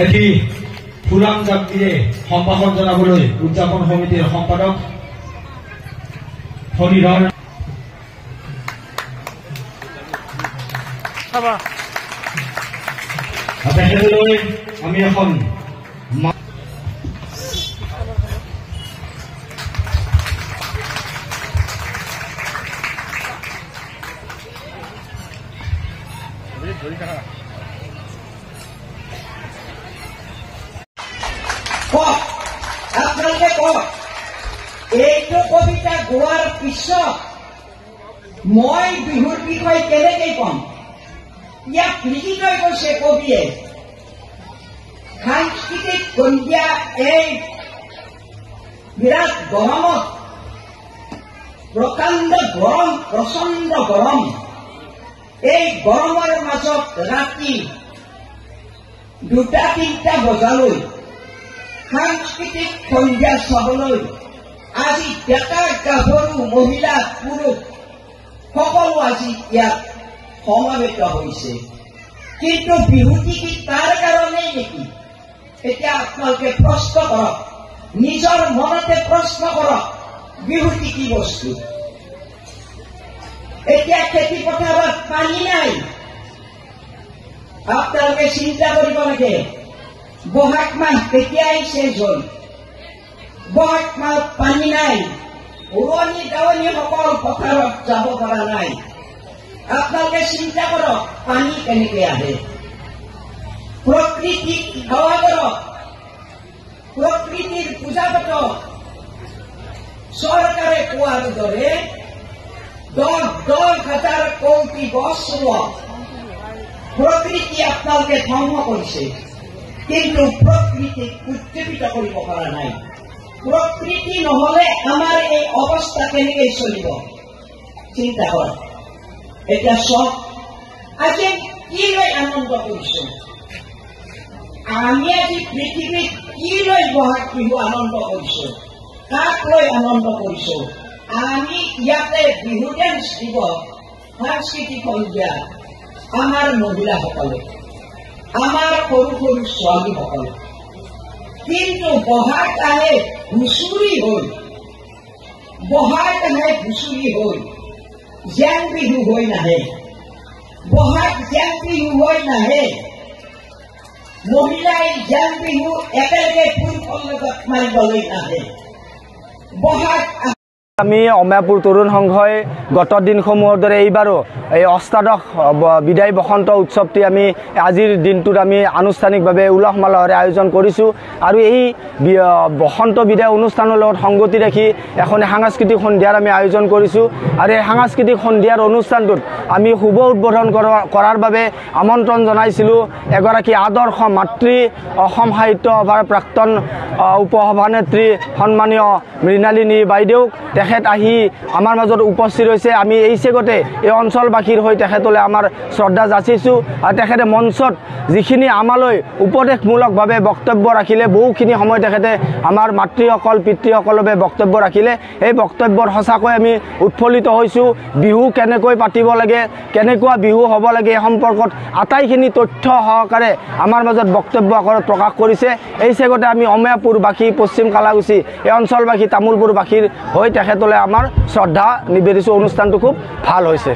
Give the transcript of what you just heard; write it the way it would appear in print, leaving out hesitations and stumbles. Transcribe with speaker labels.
Speaker 1: এটি ফুলাম জাতিৰে সম্ভাষণ জনাবলৈ উদযাপন সমিতিৰ সম্পাদক ফণীধৰ তেখেতলৈ আমি এখন
Speaker 2: আপোনালোকে কওক এইটো কবিতা গোৱাৰ পিছত মই বিহুৰ বিষয়ে কেনেকৈ কম? ইয়াক লিখি লৈ গৈছে কবিয়ে। সাংস্কৃতিক সন্ধিয়া এই বিৰাট গৰমত, প্ৰকাণ্ড গৰম, প্ৰচণ্ড গৰম, এই গৰমৰ মাজত ৰাতি 2-3টা বজালৈ সাংস্কৃতিক সন্ধিয়া চাবলৈ আজি ডেকা গাভৰু মহিলা পুৰুষ সকলো আজি ইয়াত সমাবেত হৈছে। কিন্তু বিহুটি কি তাৰ কাৰণেই নেকি? এতিয়া আপোনালোকে প্ৰশ্ন কৰক, নিজৰ মনতে প্ৰশ্ন কৰক, বিহুটি কি বস্তু? এতিয়া খেতি পথাৰত পানী নাই, আপোনালোকে চিন্তা কৰিব লাগে। বহাগ মাহ কেতিয়াই শেষ হল, বহাগ মাহত পানী নাই, ৰোৱনী দাৱনীসকল পথাৰত যাব পৰা নাই। আপোনালোকে চিন্তা কৰক পানী কেনেকৈ আহে। প্ৰকৃতিক সেৱা কৰক, প্ৰকৃতিৰ পূজা পাতক। চৰকাৰে কোৱাৰ দৰে 10,000 কোটি গছ ৰোৱক। প্ৰকৃতি আপোনালোকে ধ্বংস কৰিছে, কিন্তু প্ৰকৃতিক উজ্জীৱিত কৰিব পৰা নাই। প্ৰকৃতি নহলে আমাৰ এই অৱস্থা কেনেকৈ চলিব? চিন্তা কৰক। এতিয়া চক, আজি কি লৈ আনন্দ কৰিছো? আমি আজি পৃথিৱীত কি লৈ বহাগ বিহু আনন্দ কৰিছো? কাক লৈ আনন্দ কৰিছো? আমি ইয়াতে বিহু ডেন্স দিব, সাংস্কৃতিক সন্ধিয়া আমাৰ মহিলাসকলে, আমাৰ সৰু সৰু ছোৱালীসকলে। কিন্তু বহাগ আহে হুঁচৰি হৈ, বহাগ আহে হুঁচৰি হৈ, জেং বিহু হৈ নাহে। বহাগ জেং বিহু হৈ নাহে। মহিলাই জেং বিহু একেলগে পুৰুষৰ লগত মাৰিবলৈ নাহে। বহাগ
Speaker 3: আমি অমায়াপুৰ তৰুণ সংঘই গত দিনসমূহৰ দৰে এইবাৰো এই অষ্টাদশ বিদায় বসন্ত উৎসৱটি আমি আজিৰ দিনটোত আমি আনুষ্ঠানিকভাৱে উলহ মালহেৰে আয়োজন কৰিছোঁ। আৰু এই বসন্ত বিদায় অনুষ্ঠানৰ লগত সংগতি ৰাখি এখন সাংস্কৃতিক সন্ধিয়াৰ আমি আয়োজন কৰিছোঁ। আৰু এই সাংস্কৃতিক সন্ধিয়াৰ অনুষ্ঠানটোত আমি শুভ উদ্বোধন কৰাৰ বাবে আমন্ত্ৰণ জনাইছিলোঁ এগৰাকী আদৰ্শ মাতৃ, অসম সাহিত্য সভাৰ প্ৰাক্তন উপসভানেত্ৰী সন্মানীয় মৃণালিনী বাইদেউক। তেখেত আহি আমাৰ মাজত উপস্থিত হৈছে। আমি এই চেগতে এই অঞ্চলবাসীৰ হৈ তেখেতলৈ আমাৰ শ্ৰদ্ধা যাচিছোঁ। আৰু তেখেতে মঞ্চত যিখিনি আমালৈ উপদেশমূলকভাৱে বক্তব্য ৰাখিলে, বহুখিনি সময় তেখেতে আমাৰ মাতৃসকল পিতৃসকলৰ বাবে বক্তব্য ৰাখিলে। এই বক্তব্যত সঁচাকৈ আমি উৎফুল্লিত হৈছোঁ। বিহু কেনেকৈ পাতিব লাগে, কেনেকুৱা বিহু হ'ব লাগে, এই সম্পৰ্কত আটাইখিনি তথ্য সহকাৰে আমাৰ মাজত বক্তব্য প্ৰকাশ কৰিছে। এই চেগতে আমি অমায়াপুৰবাসী, পশ্চিম কালাগুচি এই অঞ্চলবাসী, তামোলপুৰবাসীৰ হৈ তেখেতলৈ আমাৰ শ্ৰদ্ধা নিবেদিছোঁ। অনুষ্ঠানটো খুব ভাল হৈছে।